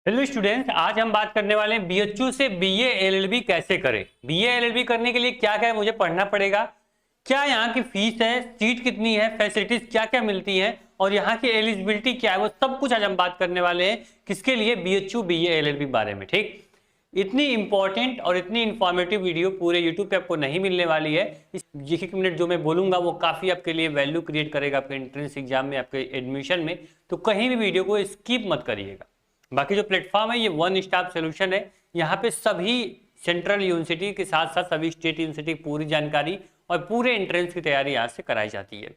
Hello students, आज हम बात करने वाले हैं बीएचयू से बीए एलएलबी कैसे करें। बीए एलएलबी करने के लिए क्या क्या मुझे पढ़ना पड़ेगा, क्या यहाँ की फीस है, सीट कितनी है, फैसिलिटीज क्या क्या मिलती हैं और यहाँ की एलिजिबिलिटी क्या है, वो सब कुछ आज हम बात करने वाले हैं। किसके लिए? बीएचयू बीए एलएलबी बारे में। ठीक, इतनी इंपॉर्टेंट और इतनी इंफॉर्मेटिव वीडियो पूरे यूट्यूब पे आपको नहीं मिलने वाली है। इस एक मिनट जो मैं बोलूंगा वो काफी आपके लिए वैल्यू क्रिएट करेगा आपके एंट्रेंस एग्जाम में, आपके एडमिशन में। तो कहीं भी वीडियो को स्किप मत करिएगा। बाकी जो प्लेटफॉर्म है ये वन स्टॉप सोल्यूशन है। यहाँ पे सभी सेंट्रल यूनिवर्सिटी के साथ साथ सभी स्टेट यूनिवर्सिटी पूरी जानकारी और पूरे एंट्रेंस की तैयारी यहाँ से कराई जाती है।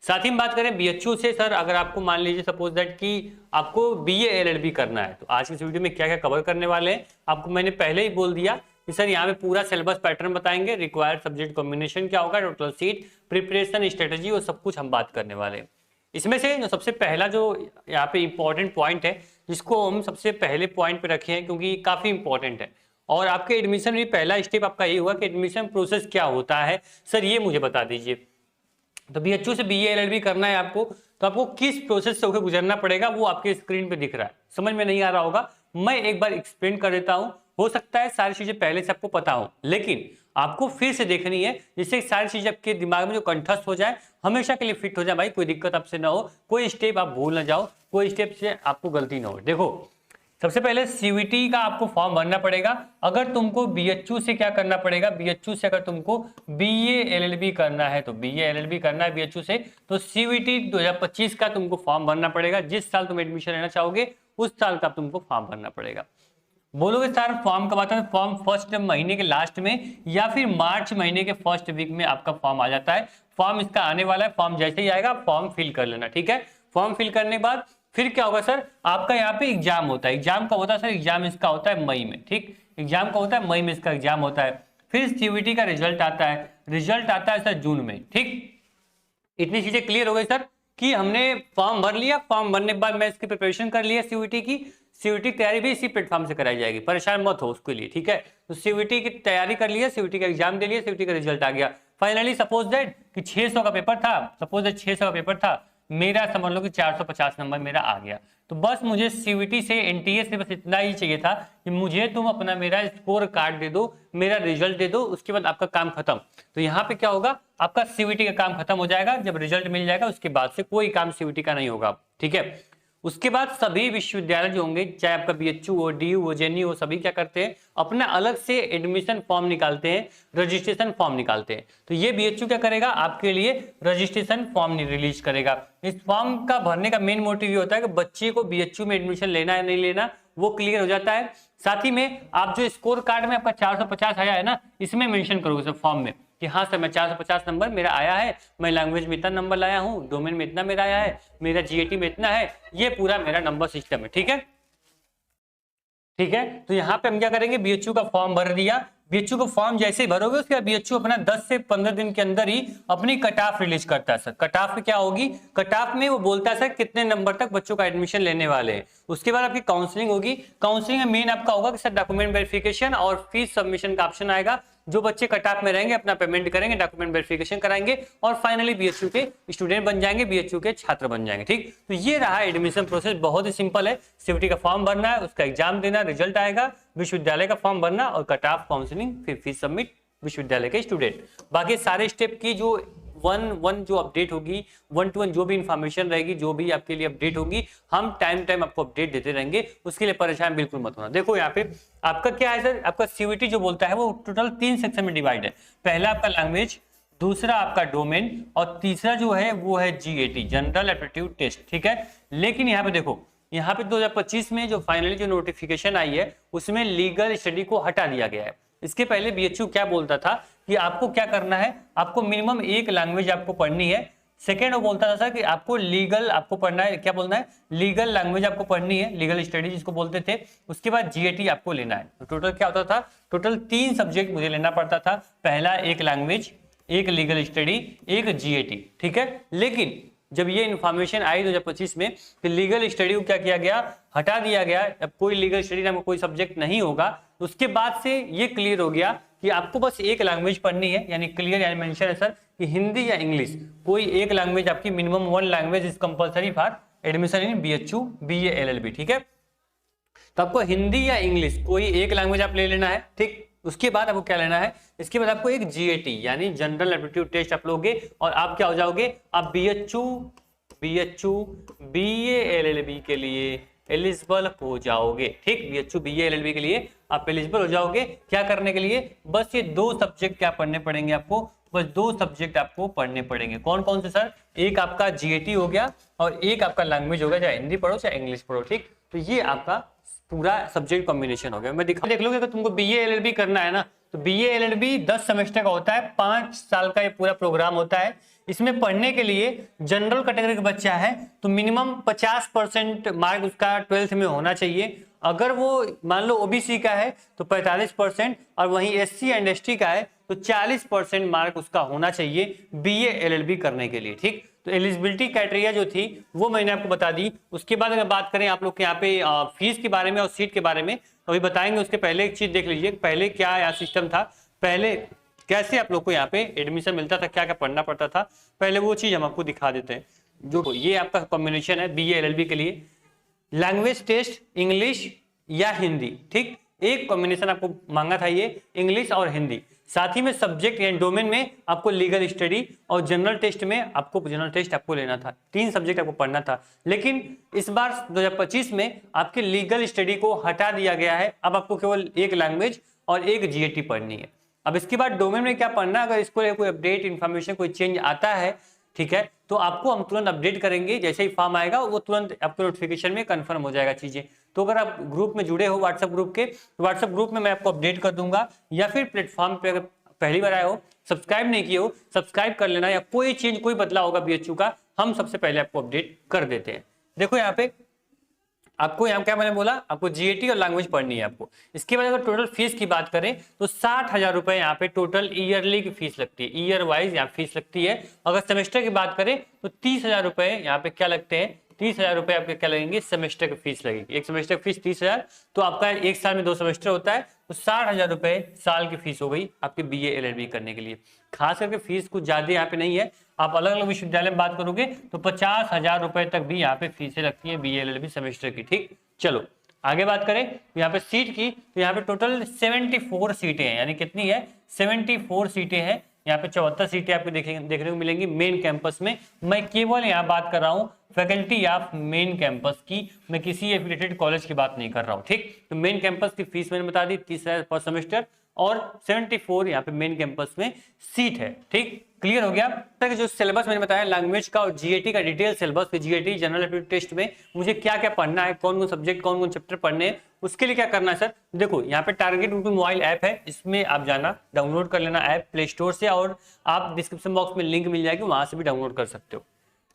साथ ही हम बात करें बीएचयू से, सर अगर आपको मान लीजिए सपोज दैट कि आपको बीए एलएलबी करना है तो आज की इस वीडियो में क्या क्या कवर करने वाले हैं आपको मैंने पहले ही बोल दिया कि सर यहाँ पे पूरा सिलेबस पैटर्न बताएंगे, रिक्वायर्ड सब्जेक्ट कॉम्बिनेशन क्या होगा, टोटल सीट, प्रिपरेशन स्ट्रेटेजी, वो सब कुछ हम बात करने वाले हैं। इसमें से जो सबसे पहला जो यहाँ पे इंपॉर्टेंट पॉइंट है जिसको हम सबसे पहले पॉइंट पे रखे हैं क्योंकि काफी इंपॉर्टेंट है और आपके एडमिशन में पहला स्टेप आपका ये हुआ कि एडमिशन प्रोसेस क्या होता है, सर ये मुझे बता दीजिए। तो बीएचयू से बीए एलएलबी करना है आपको तो आपको किस प्रोसेस से होकर गुजरना पड़ेगा वो आपके स्क्रीन पे दिख रहा है। समझ में नहीं आ रहा होगा, मैं एक बार एक्सप्लेन कर देता हूं। हो सकता है सारी चीजें पहले से आपको पता हो लेकिन आपको फिर से देखनी है जिससे सारी चीजें आपके दिमाग में जो कंठस्थ हो जाए, हमेशा के लिए फिट हो जाए। भाई कोई दिक्कत आपसे ना हो, कोई स्टेप आप भूल ना जाओ, कोई स्टेप से आपको गलती ना हो। देखो सबसे पहले सीवीटी का आपको फॉर्म भरना पड़ेगा। अगर तुमको बीएचयू से क्या करना पड़ेगा, बीएचयू से अगर तुमको बीए एलएलबी करना है तो बीए एलएलबी करना है बीएचयू से तो सीवीटी 2025 का तुमको फॉर्म भरना पड़ेगा। जिस साल तुम एडमिशन लेना चाहोगे उस साल का तुमको फॉर्म भरना पड़ेगा। बोलोगे सर फॉर्म कब आता है? फॉर्म फर्स्ट महीने के लास्ट में या फिर मार्च महीने के फर्स्ट वीक में आपका फॉर्म आ जाता है। फॉर्म इसका आने वाला है, फॉर्म जैसे ही आएगा फॉर्म फिल कर लेना। ठीक है, फॉर्म फिल करने के बाद फिर क्या होगा सर, आपका यहाँ पे एग्जाम होता है। एग्जाम कब होता है सर? एग्जाम इसका होता है मई में। ठीक, एग्जाम का होता है मई में, इसका एग्जाम होता है। फिर सीवीटी का रिजल्ट आता है, रिजल्ट आता है सर जून में। ठीक, इतनी चीजें क्लियर हो गई सर कि हमने फॉर्म भर लिया, फॉर्म भरने के बाद मैं इसकी प्रिपरेशन कर लिया सीवीटी की। सीवीटी की तैयारी भी इसी प्लेटफॉर्म से कराई जाएगी, परेशान मत हो उसके लिए। ठीक है, तो सीवीटी की तैयारी कर लिया, सीवीटी का एग्जाम दे लिया, सीवीटी का रिजल्ट आ गया। फाइनली सपोज दैट कि 600 का पेपर था, सपोज दैट 600 का पेपर था, मेरा समझ लो कि 450 नंबर मेरा आ गया। तो बस मुझे सीवीटी से एनटीए से बस इतना ही चाहिए था कि मुझे तुम अपना मेरा स्कोर कार्ड दे दो, मेरा रिजल्ट दे दो, उसके बाद आपका काम खत्म। तो यहाँ पे क्या होगा, आपका सीवीटी का काम खत्म हो जाएगा। जब रिजल्ट मिल जाएगा उसके बाद से कोई काम सीवीटी का नहीं होगा। ठीक है, उसके बाद सभी विश्वविद्यालय जो होंगे, चाहे आपका बीएचयू हो, डीयू हो, जेएनयू हो, सभी क्या करते हैं अपना अलग से एडमिशन फॉर्म निकालते हैं, रजिस्ट्रेशन फॉर्म निकालते हैं। तो ये बीएचयू क्या करेगा, आपके लिए रजिस्ट्रेशन फॉर्म रिलीज करेगा। इस फॉर्म का भरने का मेन मोटिव ये होता है कि बच्चे को बीएचयू में एडमिशन लेना है नहीं लेना वो क्लियर हो जाता है। साथ ही में आप जो स्कोर कार्ड में आपका 450 आया है ना, इसमें मेंशन करोगे सर फॉर्म में कि हाँ सर मैं 450 नंबर मेरा आया है, मैं लैंग्वेज में इतना नंबर लाया हूँ, डोमेन में इतना मेरा आया है, मेरा जीएटी में इतना है, ये पूरा मेरा नंबर सिस्टम है। ठीक है, ठीक है, तो यहाँ पे हम क्या करेंगे, बीएचयू का फॉर्म भर दिया। बीएचयू का फॉर्म जैसे ही भरोगे उसके बाद बीएचयू अपना 10 से 15 दिन के अंदर ही अपनी कट ऑफ रिलीज करता है। सर कट ऑफ में क्या होगी, कट ऑफ में वो बोलता है सर कितने नंबर तक बच्चों का एडमिशन लेने वाले हैं। उसके बाद आपकी काउंसलिंग होगी। काउंसलिंग में मेन आपका होगा कि सर डॉक्यूमेंट वेरिफिकेशन और फीस सबमिशन का ऑप्शन आएगा। जो बच्चे कट ऑफ में रहेंगे अपना पेमेंट करेंगे, डॉक्यूमेंट वेरिफिकेशन कराएंगे और फाइनली बीएचयू के स्टूडेंट बन जाएंगे, बीएचयू के छात्र बन जाएंगे। ठीक, तो ये रहा एडमिशन प्रोसेस, बहुत ही सिंपल है। सीवीटी का फॉर्म भरना है, उसका एग्जाम देना, रिजल्ट आएगा, विश्वविद्यालय का फॉर्म भरना और कट ऑफ, काउंसलिंग, फिर फीस सबमिट, विश्वविद्यालय के स्टूडेंट। बाकी सारे स्टेप की जो वन जो अपडेट होगी, 1 to 1 जो भी इंफॉर्मेशन रहेगी, जो भी आपके लिए अपडेट होगी, हम टाइम आपको अपडेट देते रहेंगे। उसके लिए परेशान बिल्कुल मत होना। देखो यहाँ पे आपका क्या है सर, आपका सीवीटी जो बोलता है वो टोटल 3 सेक्शन में डिवाइड है। पहला आपका लैंग्वेज, दूसरा आपका डोमेन और तीसरा जो है वो है जीएटी, जनरल एप्टीट्यूड टेस्ट। ठीक है, लेकिन यहाँ पे देखो, यहाँ पे 2025 में जो फाइनली जो नोटिफिकेशन आई है उसमें लीगल स्टडी को हटा दिया गया है। इसके पहले बीएचयू क्या बोलता था कि आपको क्या करना है, आपको मिनिमम एक लैंग्वेज आपको पढ़नी है। सेकेंड वो बोलता था सर कि आपको लीगल आपको पढ़ना है, क्या बोलना है, लीगल लैंग्वेज आपको पढ़नी है, लीगल स्टडी जिसको बोलते थे। उसके बाद जीएटी आपको लेना है। तो टोटल क्या होता था, टोटल 3 सब्जेक्ट मुझे लेना पड़ता था। पहला एक लैंग्वेज, एक लीगल स्टडी, एक जीएटी। ठीक है, लेकिन जब ये इन्फॉर्मेशन आई 2025 में कि लीगल स्टडी को क्या किया गया, हटा दिया गया। अब कोई लीगल स्टडी नाम का कोई सब्जेक्ट नहीं होगा। उसके बाद से ये क्लियर हो गया कि आपको बस एक लैंग्वेज पढ़नी है, यानी क्लियर यानी मेंशन है सर कि हिंदी या इंग्लिश, कोई एक लैंग्वेज आपकी, minimum 1 language is compulsory for admission in BHU BA LLB. ठीक है, तो आपको हिंदी या इंग्लिश कोई एक लैंग्वेज आप ले लेना है, ठीक। उसके बाद आपको क्या लेना है, इसके बाद आपको एक जीएटी यानी जनरल एप्टीट्यूड टेस्ट आप लोगे और आप क्या हो जाओगे, आप बीएचयू बीए एलएलबी के लिए एलिजिबल हो जाओगे, ठीक। बीएचयू बीए एलएलबी के लिए आप एलिजिबल हो जाओगे। क्या करने के लिए, बस ये 2 सब्जेक्ट क्या पढ़ने पड़ेंगे आपको, बस 2 सब्जेक्ट आपको पढ़ने पड़ेंगे। कौन कौन से सर, एक आपका जीएटी हो गया और एक आपका लैंग्वेज हो गया, चाहे हिंदी पढ़ो चाहे इंग्लिश पढ़ो, ठीक। तो ये आपका पूरा सब्जेक्ट कॉम्बिनेशन हो गया। मैं देख लोगे, अगर तुमको बीए एलएलबी करना है ना, तो बीए एलएलबी 10 सेमेस्टर का होता है, 5 साल का ये पूरा प्रोग्राम होता है। इसमें पढ़ने के लिए जनरल कैटेगरी का बच्चा है तो मिनिमम 50% मार्क उसका 12th में होना चाहिए। अगर वो मान लो ओबीसी का है तो 45%, और वहीं एससी एंड एसटी का है तो 40% मार्क उसका होना चाहिए बीए एलएलबी करने के लिए, ठीक। तो एलिजिबिलिटी क्राइटेरिया जो थी वो मैंने आपको बता दी। उसके बाद अगर बात करें आप लोग के यहाँ पे फीस के बारे में और सीट के बारे में, तो अभी बताएंगे। उसके पहले एक चीज देख लीजिए, पहले क्या यहाँ सिस्टम था, पहले कैसे आप लोग को यहाँ पे एडमिशन मिलता था, क्या क्या पढ़ना पड़ता था, पहले वो चीज हम आपको दिखा देते हैं। जो ये आपका कॉम्बिनेशन है बीए एलएलबी के लिए, लैंग्वेज टेस्ट इंग्लिश या हिंदी, ठीक। एक कॉम्बिनेशन आपको मांगा था ये, इंग्लिश और हिंदी। साथ ही में सब्जेक्ट यानी डोमेन में आपको लीगल स्टडी और जनरल टेस्ट में आपको जनरल टेस्ट आपको लेना था। 3 सब्जेक्ट आपको पढ़ना था। लेकिन इस बार 2025 में आपके लीगल स्टडी को हटा दिया गया है। अब आपको केवल एक लैंग्वेज और एक जीएटी पढ़नी है। अब इसके बाद डोमेन में क्या पढ़ना, अगर इसको कोई अपडेट इन्फॉर्मेशन कोई चेंज आता है, ठीक है, तो आपको हम तुरंत अपडेट करेंगे। जैसे ही फॉर्म आएगा वो तुरंत आपको नोटिफिकेशन में कंफर्म हो जाएगा चीजें। तो अगर आप ग्रुप में जुड़े हो व्हाट्सएप ग्रुप के, तो व्हाट्सएप ग्रुप में मैं आपको अपडेट कर दूंगा, या फिर प्लेटफॉर्म पे अगर पहली बार आए हो, सब्सक्राइब नहीं किए हो, सब्सक्राइब कर लेना, या कोई चेंज कोई बदलाव होगा बीएचयू का, हम सबसे पहले आपको अपडेट कर देते हैं। देखो यहाँ पे आपको यहाँ क्या मैंने बोला, आपको जीएटी और लैंग्वेज पढ़नी है आपको। इसके बाद अगर टोटल फीस की बात करें तो 60,000 रुपए यहाँ पे टोटल ईयरली की फीस लगती है, ईयर वाइज यहाँ फीस लगती है। अगर सेमेस्टर की बात करें तो 30,000 रुपए यहाँ पे क्या लगते हैं, 30,000 रुपए आपके क्या लगेंगे, सेमेस्टर की फीस लगेगी। एक सेमेस्टर की फीस 30,000, तो आपका एक साल में 2 सेमेस्टर होता है, तो 60,000 रुपए साल की फीस हो गई आपके बीए एलएलबी करने के लिए। खास करके फीस कुछ ज्यादा यहाँ पे नहीं है। आप अलग अलग विश्वविद्यालय में बात करोगे तो 50,000 रुपए तक भी यहाँ पे फीसें लगती है बीए एलएलबी सेमेस्टर की, ठीक। चलो आगे बात करें यहाँ पे सीट की, तो यहाँ पे टोटल 74 सीटें हैं, यानी कितनी है, 74 सीटें हैं। यहाँ पे 74 सीटें आपको देखने को मिलेंगी मेन कैंपस में। मैं केवल यहाँ बात कर रहा हूँ फैकल्टी ऑफ मेन कैंपस की, मैं किसी एफिलिएटेड कॉलेज की बात नहीं कर रहा हूँ, ठीक। तो मेन कैंपस की फीस मैंने बता दी 30,000 पर सेमेस्टर, और 74 यहाँ पे मेन कैंपस में सीट है, ठीक। क्लियर हो गया। तक जो सिलेबस मैंने बताया लैंग्वेज का और जीएटी का डिटेल सिलेबस, फिर जीएटी जनरल एप्टीट्यूड टेस्ट में मुझे क्या क्या पढ़ना है, कौन कौन सब्जेक्ट कौन कौन चैप्टर पढ़ने हैं, उसके लिए क्या करना है सर। देखो यहाँ पे टारगेट मोबाइल ऐप है, इसमें आप जाना डाउनलोड कर लेना ऐप प्ले स्टोर से, और आप डिस्क्रिप्शन बॉक्स में लिंक मिल जाएगी, वहां से भी डाउनलोड कर सकते हो।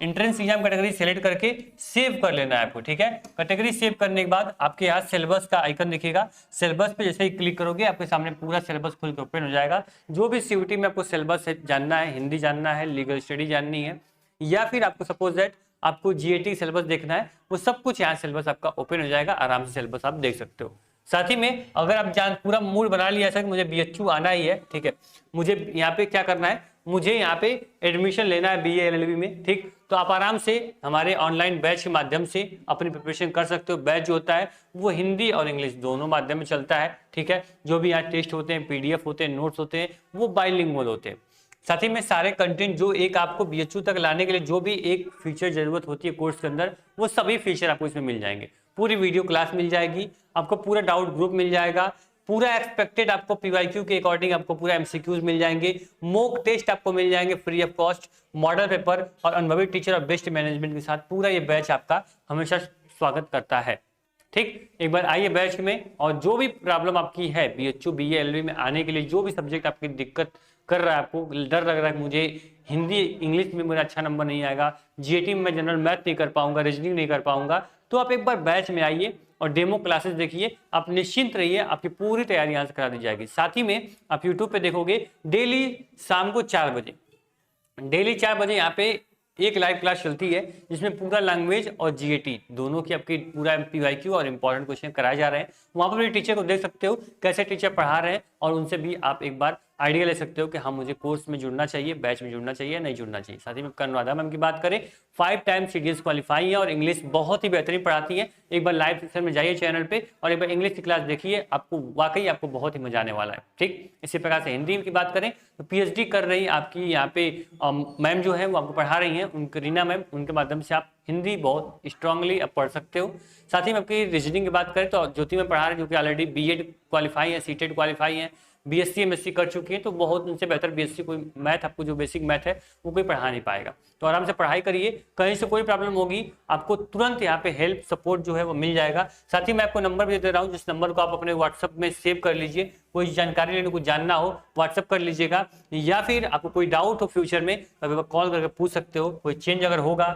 एंट्रेंस एग्जाम कैटेगरी सेलेक्ट करके सेव कर लेना है आपको, ठीक है। कैटेगरी सेव करने के बाद आपके यहाँ सिलेबस का आइकन दिखेगा, सिलेबस पे जैसे ही क्लिक करोगे आपके सामने पूरा सिलेबस खुल के ओपन हो जाएगा। जो भी सीयूटी में आपको सिलेबस जानना है, हिंदी जानना है, लीगल स्टडी जाननी है, या फिर आपको सपोज दैट आपको जीएटी सिलेबस देखना है, वो सब कुछ यहाँ सिलेबस आपका ओपन हो जाएगा, आराम से सिलेबस आप देख सकते हो। साथ ही में अगर आप पूरा मूड बना लिया सर मुझे बीएचयू आना ही है, ठीक है, मुझे यहाँ पे क्या करना है, मुझे यहाँ पे एडमिशन लेना है बीए एलएलबी में, ठीक, तो आप आराम से हमारे ऑनलाइन बैच के माध्यम से अपनी प्रिपरेशन कर सकते हो। बैच जो होता है वो हिंदी और इंग्लिश दोनों माध्यम में चलता है, ठीक है। जो भी यहाँ टेस्ट होते हैं, पीडीएफ होते हैं, नोट्स होते हैं, वो बाइलिंगुअल होते हैं। साथ ही में सारे कंटेंट जो एक आपको बीएचयू तक लाने के लिए जो भी एक फीचर जरूरत होती है कोर्स के अंदर, वो सभी फीचर आपको इसमें मिल जाएंगे। पूरी वीडियो क्लास मिल जाएगी आपको, पूरा डाउट ग्रुप मिल जाएगा, पूरा एक्सपेक्टेड आपको पीवाईक्यू के अकॉर्डिंग आपको पूरा एमसीक्यूज मिल जाएंगे, मॉक टेस्ट आपको मिल जाएंगे free of cost, model paper और अनुभवी टीचर और बेस्ट मैनेजमेंट के साथ पूरा ये बैच आपका हमेशा स्वागत करता है, ठीक। एक बार आइए बैच में, और जो भी प्रॉब्लम आपकी है बीएचयू बीए एलएलबी में आने के लिए, जो भी सब्जेक्ट आपकी दिक्कत कर रहा है, आपको डर लग रहा है मुझे हिंदी इंग्लिश में मेरा अच्छा नंबर नहीं आएगा, जीएटी में मैं जनरल मैथ नहीं कर पाऊंगा, रीजनिंग नहीं कर पाऊंगा, तो आप एक बार बैच में आइए और डेमो क्लासेस देखिए, आप निश्चिंत रहिए, आपकी पूरी तैयारी यहाँ से करा दी जाएगी। साथ ही में आप यूट्यूब पे देखोगे डेली शाम को 4 बजे, डेली 4 बजे यहाँ पे एक लाइव क्लास चलती है, जिसमें पूरा लैंग्वेज और जीएटी दोनों की आपकी पूरा पीवाईक्यू और इंपॉर्टेंट क्वेश्चन कराए जा रहे हैं। वहां पर भी टीचर को देख सकते हो कैसे टीचर पढ़ा रहे हैं, और उनसे भी आप एक बार आइडिया ले सकते हो कि हाँ मुझे कोर्स में जुड़ना चाहिए, बैच में जुड़ना चाहिए, नहीं जुड़ना चाहिए। साथ ही में अनुराधा मैम की बात करें 5 टाइम CDS क्वालिफाई है और इंग्लिश बहुत ही बेहतरीन पढ़ाती है। एक बार लाइव सेक्शन में जाइए चैनल पे और एक बार इंग्लिश की क्लास देखिए, आपको वाकई आपको बहुत ही मजा आने वाला है। ठीक, इसी प्रकार से हिंदी की बात करें तो PhD कर रही आपकी यहाँ पे मैम जो है वो आपको पढ़ा रही हैं, उनके रीना मैम, उनके माध्यम से आप हिंदी बहुत स्ट्रांगली आप पढ़ सकते हो। साथ ही में आपकी रीजनिंग की बात करें तो ज्योति में पढ़ा रहे जो कि ऑलरेडी BEd क्वालिफाई है, CTET क्वालिफाई है, BSc MSc कर चुकी है, तो बहुत उनसे बेहतर BSc कोई मैथ आपको जो बेसिक मैथ है वो कोई पढ़ा नहीं पाएगा। तो आराम से पढ़ाई करिए, कहीं से कोई प्रॉब्लम होगी आपको तुरंत यहाँ पे हेल्प सपोर्ट जो है वो मिल जाएगा। साथ ही मैं आपको नंबर भी दे रहा हूँ, जिस नंबर को आप अपने व्हाट्सअप में सेव कर लीजिए। कोई जानकारी लेने को जानना हो व्हाट्सअप कर लीजिएगा, या फिर आपको कोई डाउट हो फ्यूचर में तो कॉल करके पूछ सकते हो। कोई चेंज अगर होगा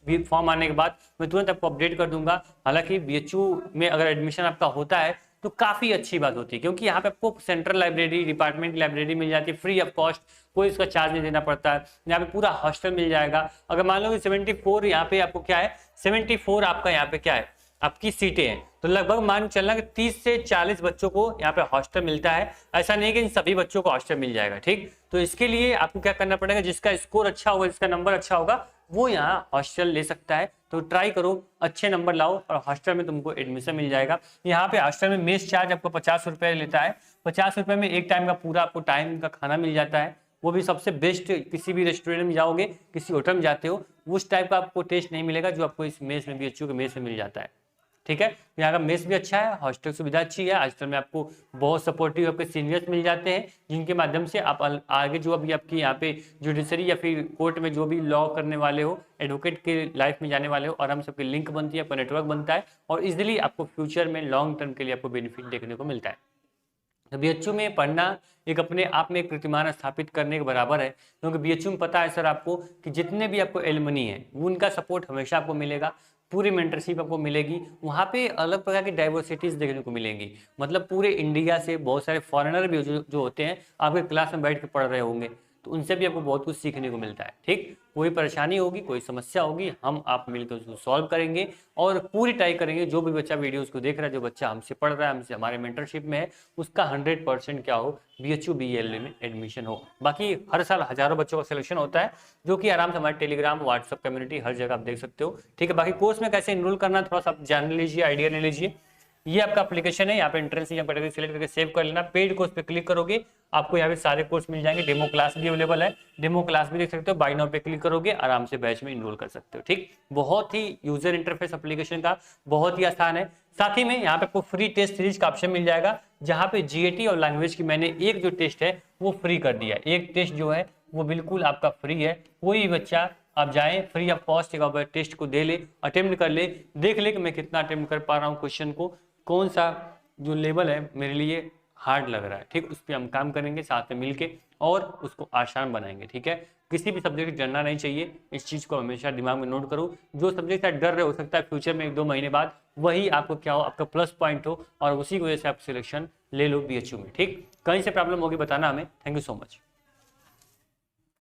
फॉर्म आने के बाद मैं तुरंत आपको अपडेट कर दूंगा। हालांकि BHU में अगर एडमिशन आपका होता है तो काफी अच्छी बात होती है, क्योंकि यहाँ पे आपको सेंट्रल लाइब्रेरी, डिपार्टमेंट की लाइब्रेरी मिल जाती है फ्री ऑफ कॉस्ट, कोई इसका चार्ज नहीं देना पड़ता है। यहाँ पे पूरा हॉस्टल मिल जाएगा। अगर मान लो कि 74 यहाँ पे आपको क्या है, 74 आपका यहाँ पे क्या है, आपकी सीटें हैं, तो लगभग मान चलना कि 30 से 40 बच्चों को यहाँ पे हॉस्टल मिलता है। ऐसा नहीं कि इन सभी बच्चों को हॉस्टल मिल जाएगा। ठीक, तो इसके लिए आपको क्या करना पड़ेगा, जिसका स्कोर अच्छा होगा, जिसका नंबर अच्छा होगा, वो यहाँ हॉस्टल ले सकता है। तो ट्राई करो, अच्छे नंबर लाओ और हॉस्टल में तुमको एडमिशन मिल जाएगा। यहाँ पे हॉस्टल में मेस चार्ज आपको 50 रुपये लेता है। 50 रुपये में एक टाइम का पूरा आपको टाइम का खाना मिल जाता है, वो भी सबसे बेस्ट। किसी भी रेस्टोरेंट में जाओगे, किसी होटल में जाते हो, उस टाइप का आपको टेस्ट नहीं मिलेगा जो आपको इस मेस में BHU के मेस में मिल जाता है। ठीक है, यहाँ का मेस भी अच्छा है, हॉस्टल सुविधा अच्छी है। हॉस्टल में आपको बहुत सपोर्टिव आपके सीनियर्स मिल जाते हैं, जिनके माध्यम से आप आगे जो अभी आपकी यहाँ पे जुडिशरी या फिर कोर्ट में जो भी लॉ करने वाले हो, एडवोकेट के लाइफ में जाने वाले हो, आराम से आपकी लिंक बनती है, आपका नेटवर्क बनता है और इजिली आपको फ्यूचर में लॉन्ग टर्म के लिए आपको बेनिफिट देखने को मिलता है। तो BHU में पढ़ना एक अपने आप में एक प्रतिमान स्थापित करने के बराबर है, क्योंकि BHU में पता है सर आपको कि जितने भी आपको एलुमनी है उनका सपोर्ट हमेशा आपको मिलेगा, पूरी मेंटरशिप आपको मिलेगी। वहाँ पे अलग प्रकार की डाइवर्सिटीज देखने को मिलेंगी, मतलब पूरे इंडिया से बहुत सारे फॉरेनर भी जो होते हैं आपके क्लास में बैठ के पढ़ रहे होंगे, तो उनसे भी आपको बहुत कुछ सीखने को मिलता है। ठीक, कोई परेशानी होगी, कोई समस्या होगी, हम आप मिलकर उसको सॉल्व करेंगे और पूरी ट्राई करेंगे। जो भी बच्चा वीडियोस को देख रहा है, जो बच्चा हमसे पढ़ रहा है, हमसे हमारे मेंटरशिप में है, उसका 100% क्या हो, BHU BELD में एडमिशन हो। बाकी हर साल हजारों बच्चों का सिलेक्शन होता है, जो कि आराम से हमारे टेलीग्राम, व्हाट्सअप कम्युनिटी हर जगह आप देख सकते हो। ठीक है, बाकी कोर्स में कैसे इनरोल करना थोड़ा सा आप जान लीजिए, आइडिया ले लीजिए। ये आपका एप्लीकेशन है, यहाँ पे एंट्रेंस एग्जाम कैटेगरी सिलेक्ट करके सेव कर लेना। पेड कोर्स पे क्लिक करोगे, आपको यहाँ पे सारे कोर्स मिल जाएंगे। डेमो क्लास भी अवेलेबल है, डेमो क्लास भी देख सकते हो। बाय नाउ पे क्लिक करोगे, आराम से बैच में इनरोल कर सकते हो। ठीक, बहुत ही यूजर इंटरफेस एप्लीकेशन का बहुत ही आसान है। साथ ही में यहाँ पे आपको फ्री टेस्ट सीरीज का ऑप्शन मिल जाएगा, जहाँ पे GAT और लैंग्वेज की मैंने एक जो टेस्ट है वो फ्री कर दिया है। एक टेस्ट जो है वो बिल्कुल आपका फ्री है, कोई बच्चा आप जाएं फ्री ऑफ कॉस्ट एक बार टेस्ट को दे ले, अटेम्प्ट कर ले, देख ले कि मैं कितना अटेम्प्ट कर पा रहा हूँ, क्वेश्चन को कौन सा जो लेवल है मेरे लिए हार्ड लग रहा है। ठीक, उस पर हम काम करेंगे साथ में मिलके और उसको आसान बनाएंगे। ठीक है, किसी भी सब्जेक्ट डरना नहीं चाहिए, इस चीज को हमेशा दिमाग में नोट करो। जो सब्जेक्ट से डर रहे हो सकता है फ्यूचर में 1-2 महीने बाद वही आपको क्या हो, आपका प्लस पॉइंट हो और उसी की वजह से आप सिलेक्शन ले लो BHU में। ठीक, कहीं से प्रॉब्लम होगी बताना हमें। Thank you so much.